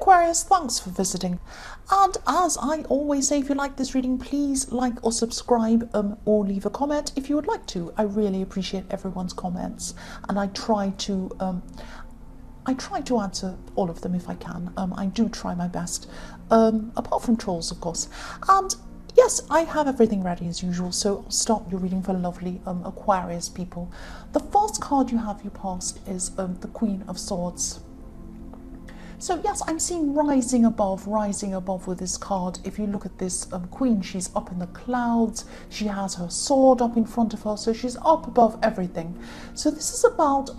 Aquarius, thanks for visiting. And as I always say, if you like this reading, please like or subscribe or leave a comment if you would like to. I really appreciate everyone's comments, and I try to answer all of them if I can. I do try my best, apart from trolls, of course. And yes, I have everything ready as usual, so I'll start your reading for lovely Aquarius people. The first card you have, you passed, is the Queen of Swords. So yes, I'm seeing rising above with this card. If you look at this queen, she's up in the clouds. She has her sword up in front of her, so she's up above everything. So this is about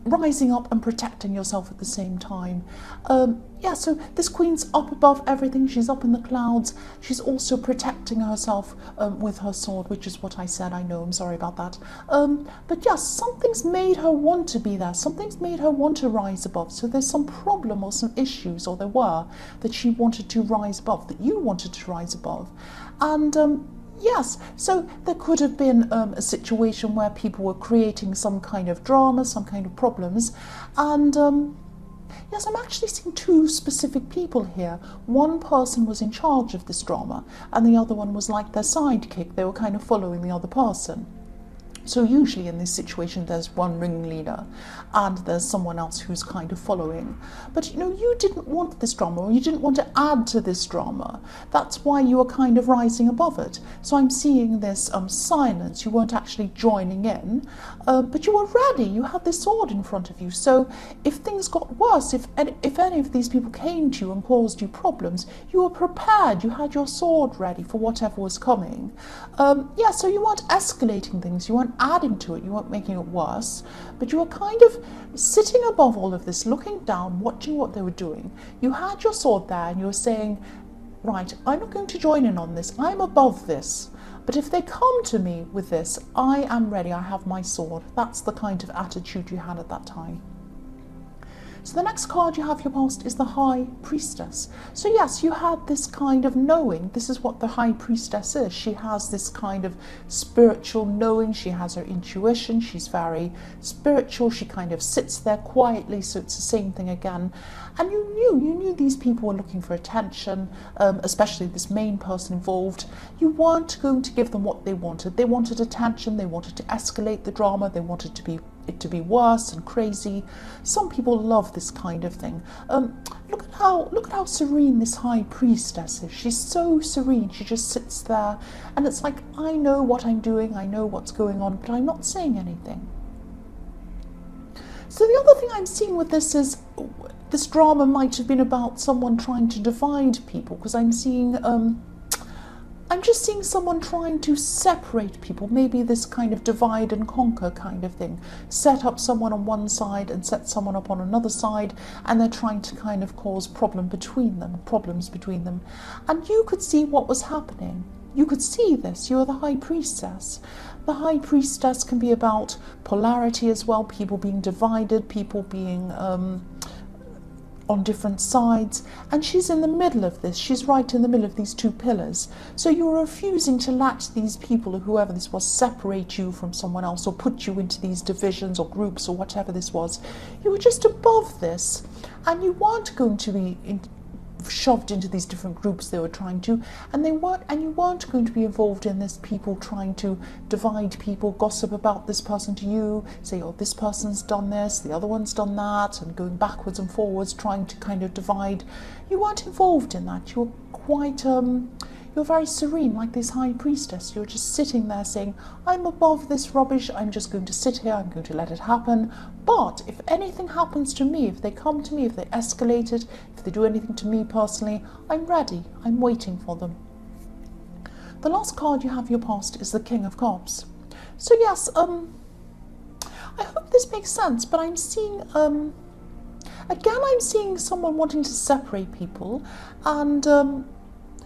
rising up and protecting yourself at the same time. Yeah, so this queen's up above everything. She's up in the clouds. She's also protecting herself with her sword, which is what I said. I know, I'm sorry about that. But yes, something's made her want to be there. Something's made her want to rise above. So there's some problem or some issues, or there were, that she wanted to rise above, that you wanted to rise above. And yes, so there could have been a situation where people were creating some kind of drama, some kind of problems, and yes, I'm actually seeing two specific people here. One person was in charge of this drama, and the other one was like their sidekick. They were kind of following the other person. So usually in this situation, there's one ringleader and there's someone else who's kind of following. But you know, you didn't want this drama, or you didn't want to add to this drama. That's why you were kind of rising above it. So I'm seeing this silence. You weren't actually joining in, but you were ready. You had this sword in front of you. So if things got worse, if any of these people came to you and caused you problems, you were prepared. You had your sword ready for whatever was coming. Yeah, so you weren't escalating things. You weren't adding to it, you weren't making it worse, but you were kind of sitting above all of this, looking down, watching what they were doing. You had your sword there and you were saying, right, I'm not going to join in on this, I'm above this, but if they come to me with this, I am ready, I have my sword. That's the kind of attitude you had at that time. So the next card you have, your past, is the High Priestess. So yes, you had this kind of knowing. This is what the High Priestess is. She has this kind of spiritual knowing. She has her intuition. She's very spiritual. She kind of sits there quietly. So it's the same thing again. And you knew these people were looking for attention, especially this main person involved. You weren't going to give them what they wanted. They wanted attention. They wanted to escalate the drama. They wanted it to be worse and crazy. Some people love this kind of thing. Look at how serene this High Priestess is. She's so serene. She just sits there, and it's like, I know what I'm doing. I know what's going on, but I'm not saying anything. So the other thing I'm seeing with this is this drama might have been about someone trying to divide people, because I'm seeing I'm just seeing someone trying to separate people, maybe this kind of divide and conquer kind of thing. Set up someone on one side and set someone up on another side, and they're trying to kind of cause problems between them. And you could see what was happening. You could see this. You're the High Priestess. The High Priestess can be about polarity as well, people being divided, people being on different sides, and she's in the middle of this. She's right in the middle of these two pillars. So you're refusing to let these people, or whoever this was, separate you from someone else, or put you into these divisions or groups or whatever this was. You were just above this, and you weren't going to be shoved into these different groups they were trying to, and you weren't going to be involved in this, people trying to divide people, gossip about this person to you, say, oh, this person's done this, the other one's done that, and going backwards and forwards trying to kind of divide. You weren't involved in that. You were quite you're very serene, like this High Priestess. You're just sitting there saying, I'm above this rubbish, I'm just going to sit here, I'm going to let it happen. But if anything happens to me, if they come to me, if they escalate it, if they do anything to me personally, I'm ready, I'm waiting for them. The last card you have, your past, is the King of Cups. So yes, I hope this makes sense, but I'm seeing, again, I'm seeing someone wanting to separate people, and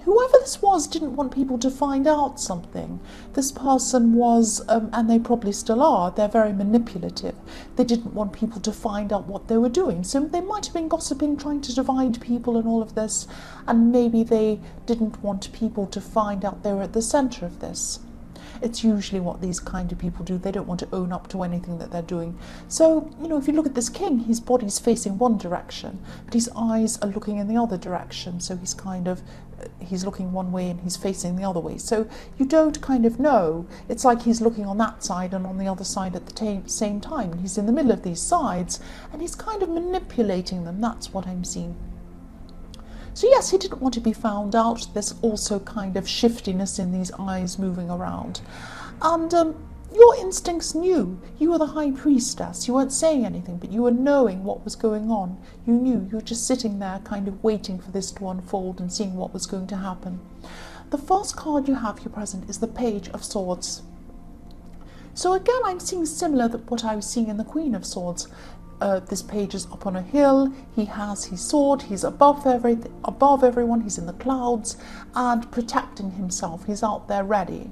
whoever this was didn't want people to find out something. This person was, and they probably still are, they're very manipulative. They didn't want people to find out what they were doing. So they might have been gossiping, trying to divide people and all of this, and maybe they didn't want people to find out they were at the centre of this. It's usually what these kind of people do. They don't want to own up to anything that they're doing. So, you know, if you look at this king, his body's facing one direction, but his eyes are looking in the other direction. So he's looking one way and he's facing the other way. So you don't kind of know. It's like he's looking on that side and on the other side at the same time. And he's in the middle of these sides and he's kind of manipulating them. That's what I'm seeing. So yes, he didn't want to be found out. There's also kind of shiftiness in these eyes moving around. And your instincts knew. You were the high priestess. You weren't saying anything, but you were knowing what was going on. You knew. You were just sitting there kind of waiting for this to unfold and seeing what was going to happen. The first card you have here present is the Page of Swords. So again, I'm seeing similar to what I was seeing in the Queen of Swords. This page is up on a hill, he has his sword, he's above everyone, he's in the clouds and protecting himself, he's out there ready.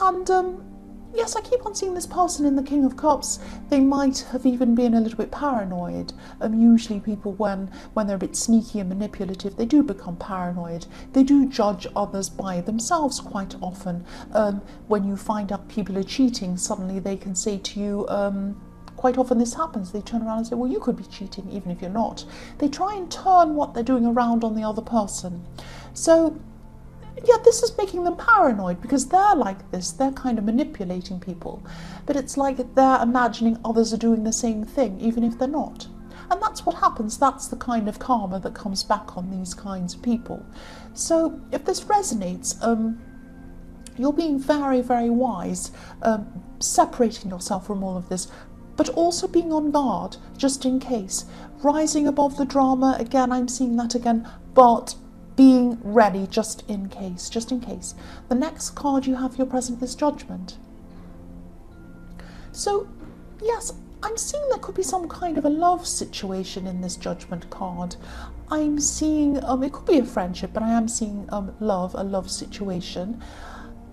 And yes, I keep on seeing this person in the King of Cups. They might have even been a little bit paranoid. Usually people, when they're a bit sneaky and manipulative, they do become paranoid. They do judge others by themselves quite often. When you find out people are cheating, suddenly they can say to you, quite often this happens, they turn around and say, well, you could be cheating even if you're not. They try and turn what they're doing around on the other person. So yeah, this is making them paranoid because they're like this, they're kind of manipulating people. But it's like they're imagining others are doing the same thing, even if they're not. And that's what happens, that's the kind of karma that comes back on these kinds of people. So if this resonates, you're being very, very wise, separating yourself from all of this, but also being on guard, just in case. Rising above the drama, again, I'm seeing that again, but being ready just in case, just in case. The next card you have here present is Judgment. So, yes, I'm seeing there could be some kind of a love situation in this Judgment card. I'm seeing, it could be a friendship, but I am seeing love, a love situation.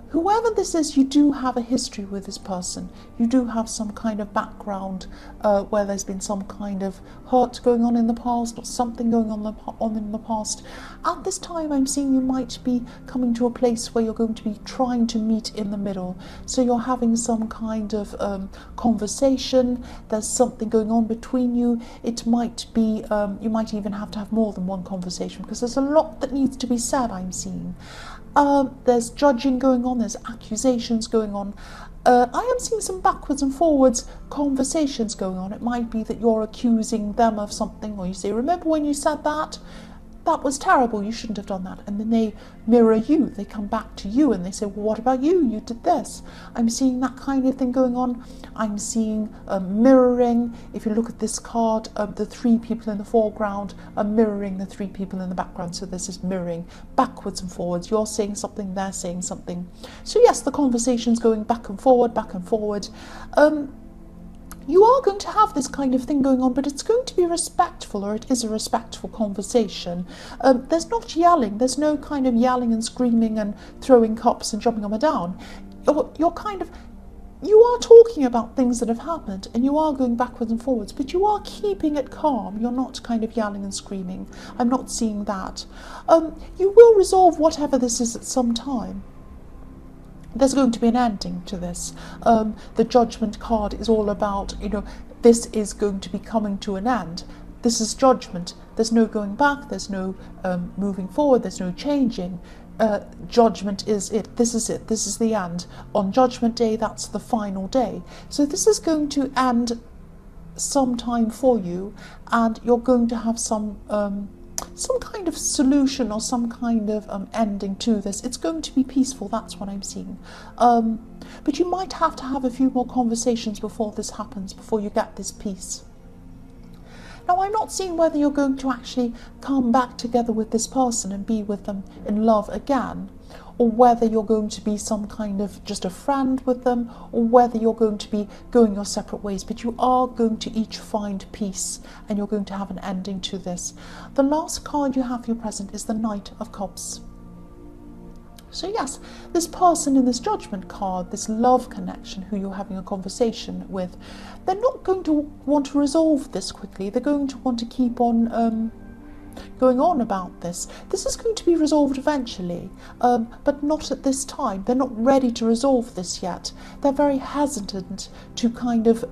Whoever this is, you do have a history with this person. You do have some kind of background where there's been some kind of hurt going on in the past or something going on in the past. At this time, I'm seeing you might be coming to a place where you're going to be trying to meet in the middle. So you're having some kind of conversation. There's something going on between you. It might be, you might even have to have more than one conversation because there's a lot that needs to be said, I'm seeing. There's judging going on, there's accusations going on. I am seeing some backwards and forwards conversations going on. It might be that you're accusing them of something, or you say, remember when you said that? That was terrible, you shouldn't have done that. And then they mirror you, they come back to you and they say, well, what about you? You did this. I'm seeing that kind of thing going on. I'm seeing mirroring. If you look at this card, the three people in the foreground are mirroring the three people in the background. So this is mirroring backwards and forwards. You're saying something, they're saying something. So yes, the conversation's going back and forward, back and forward. You are going to have this kind of thing going on, but it's going to be respectful, or it is a respectful conversation. There's not yelling. There's no kind of yelling and screaming and throwing cups and jumping up and down. You are talking about things that have happened, and you are going backwards and forwards, but you are keeping it calm. You're not kind of yelling and screaming. I'm not seeing that. You will resolve whatever this is at some time. There's going to be an ending to this. The Judgment card is all about, this is going to be coming to an end. This is judgment. There's no going back. There's no moving forward. There's no changing. Judgment is it. This is it. This is the end. On Judgment Day, that's the final day. So this is going to end sometime for you, and you're going to have some kind of solution or some kind of ending to this. It's going to be peaceful, that's what I'm seeing. But you might have to have a few more conversations before this happens, before you get this peace. Now, I'm not seeing whether you're going to actually come back together with this person and be with them in love again, or whether you're going to be some kind of just a friend with them, or whether you're going to be going your separate ways, but you are going to each find peace, and you're going to have an ending to this. The last card you have here present is the Knight of Cups. So yes, this person in this Judgment card, this love connection who you're having a conversation with, they're not going to want to resolve this quickly. They're going to want to keep on going on about this. This is going to be resolved eventually, but not at this time. They're not ready to resolve this yet. They're very hesitant to kind of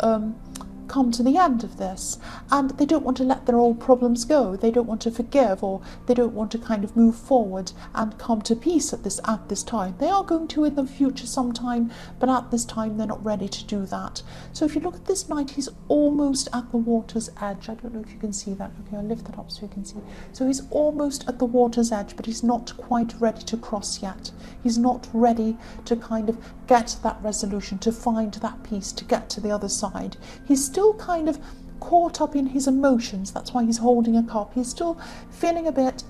come to the end of this, and they don't want to let their old problems go. They don't want to forgive, or they don't want to kind of move forward and come to peace at this time. They are going to in the future sometime, but at this time they're not ready to do that. So if you look at this Knight, he's almost at the water's edge. I don't know if you can see that. Okay, I'll lift that up so you can see. So he's almost at the water's edge, but he's not quite ready to cross yet. He's not ready to kind of get that resolution, to find that peace, to get to the other side. He's still kind of caught up in his emotions. That's why he's holding a cup. He's still feeling a bit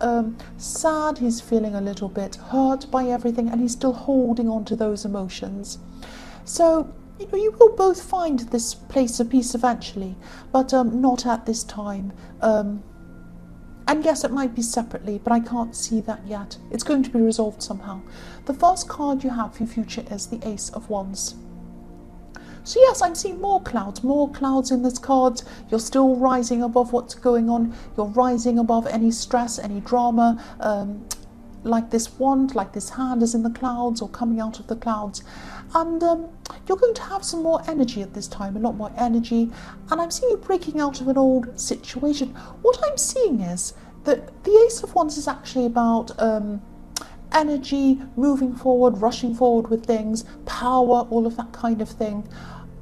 sad. He's feeling a little bit hurt by everything, and he's still holding on to those emotions. So you will both find this place of peace eventually, but not at this time. And yes, it might be separately, but I can't see that yet. It's going to be resolved somehow. The first card you have for your future is the Ace of Wands. So yes, I'm seeing more clouds in this card. You're still rising above what's going on. You're rising above any stress, any drama, like this wand, like this hand is in the clouds or coming out of the clouds. And you're going to have some more energy at this time, a lot more energy. And I'm seeing you breaking out of an old situation. What I'm seeing is that the Ace of Wands is actually about energy, moving forward, rushing forward with things, power, all of that kind of thing.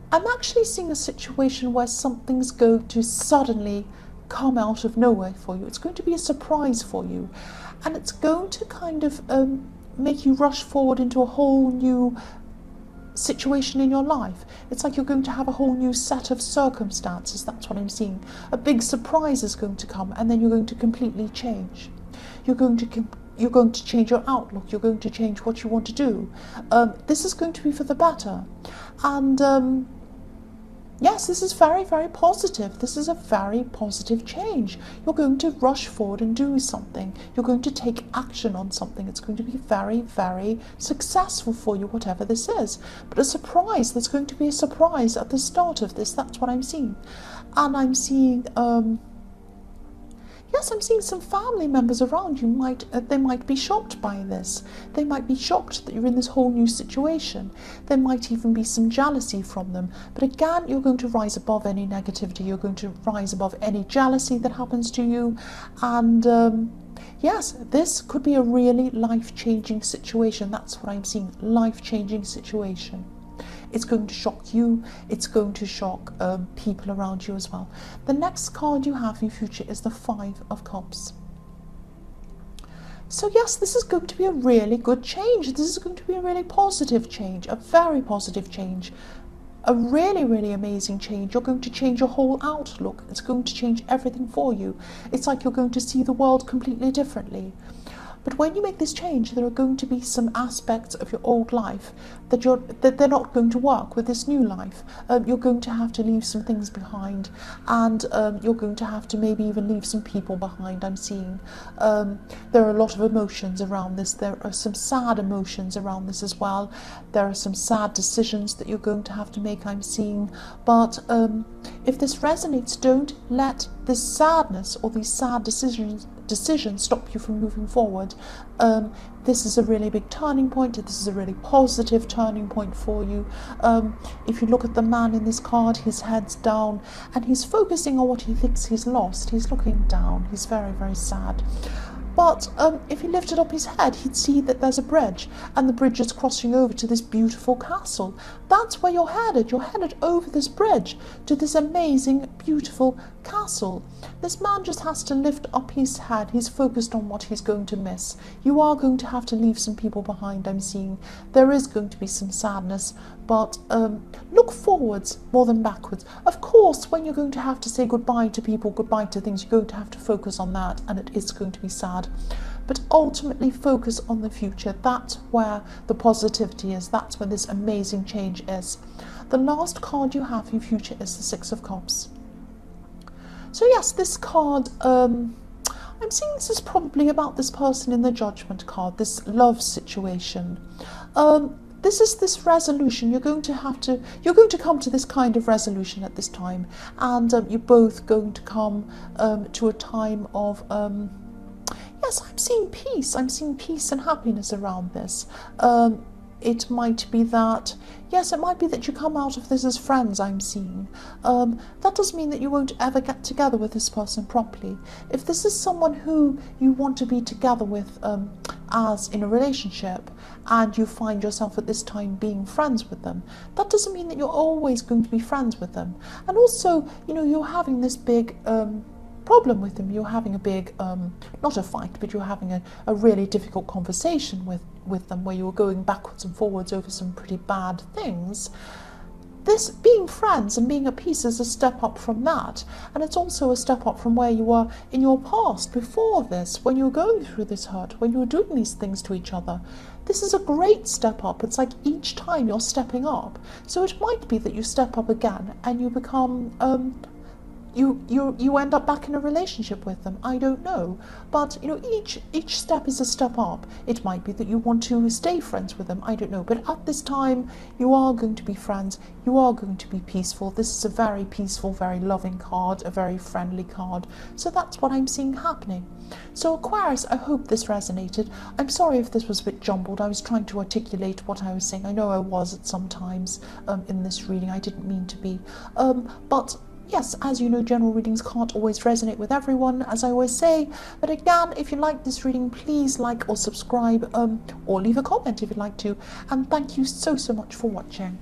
I'm actually seeing a situation where something's going to suddenly come out of nowhere for you. It's going to be a surprise for you, and it's going to kind of make you rush forward into a whole new situation in your life. It's like you're going to have a whole new set of circumstances. That's what I'm seeing. A big surprise is going to come, and then you're going to completely change. You're going to change your outlook. You're going to change what you want to do. This is going to be for the better. And yes, this is very, very positive. This is a very positive change. You're going to rush forward and do something. You're going to take action on something. It's going to be very, very successful for you, whatever this is. But a surprise, there's going to be a surprise at the start of this. That's what I'm seeing. And I'm seeing yes, I'm seeing some family members around you. They might be shocked by this. They might be shocked that you're in this whole new situation. There might even be some jealousy from them. But again, you're going to rise above any negativity. You're going to rise above any jealousy that happens to you. And yes, this could be a really life-changing situation. That's what I'm seeing, life-changing situation. It's going to shock you. It's going to shock people around you as well. The next card you have in your future is the Five of Cups. So yes, this is going to be a really good change. This is going to be a really positive change, a very positive change, a really, really amazing change. You're going to change your whole outlook. It's going to change everything for you. It's like you're going to see the world completely differently. But when you make this change, there are going to be some aspects of your old life that they're not going to work with this new life. You're going to have to leave some things behind, and you're going to have to maybe even leave some people behind. I'm seeing there are a lot of emotions around this. There are some sad emotions around this as well. There are some sad decisions that you're going to have to make, I'm seeing. But if this resonates, don't let this sadness or these sad decisions stop you from moving forward. This is a really big turning point. This is a really positive turning point for you. If you look at the man in this card, his head's down and he's focusing on what he thinks he's lost. He's looking down. He's very, very sad. But if he lifted up his head, he'd see that there's a bridge, and the bridge is crossing over to this beautiful castle. That's where you're headed. You're headed over this bridge to this amazing, beautiful castle. This man just has to lift up his head. He's focused on what he's going to miss. You are going to have to leave some people behind, I'm seeing. There is going to be some sadness, but look forwards more than backwards. Of course, when you're going to have to say goodbye to people, goodbye to things, you're going to have to focus on that, and it is going to be sad. But ultimately focus on the future. That's where the positivity is. That's where this amazing change is. The last card you have in your future is the Six of Cups. So yes, this card, I'm seeing this is probably about this person in the Judgment card, this love situation. This is this resolution. You're going to come to this kind of resolution at this time, and you're both going to come to a time of yes, I'm seeing peace. I'm seeing peace and happiness around this. It might be that, yes, it might be that you come out of this as friends, I'm seeing. That doesn't mean that you won't ever get together with this person properly. If this is someone who you want to be together with as in a relationship, and you find yourself at this time being friends with them, that doesn't mean that you're always going to be friends with them. And also, you're having this big problem with them. You're having a big, not a fight, but you're having a really difficult conversation with them, where you're going backwards and forwards over some pretty bad things. This being friends and being at peace is a step up from that, and it's also a step up from where you were in your past before this, when you were going through this hurt, when you were doing these things to each other. This is a great step up. It's like each time you're stepping up. So it might be that you step up again and you become you end up back in a relationship with them. I don't know, but each step is a step up. It might be that you want to stay friends with them. I don't know, but at this time you are going to be friends. You are going to be peaceful. This is a very peaceful, very loving card, a very friendly card. So that's what I'm seeing happening. So Aquarius, I hope this resonated. I'm sorry if this was a bit jumbled. I was trying to articulate what I was saying. I know I was at some times in this reading. I didn't mean to be, but yes, as you know, general readings can't always resonate with everyone, as I always say. But again, if you like this reading, please like or subscribe, or leave a comment if you'd like to. And thank you so much for watching.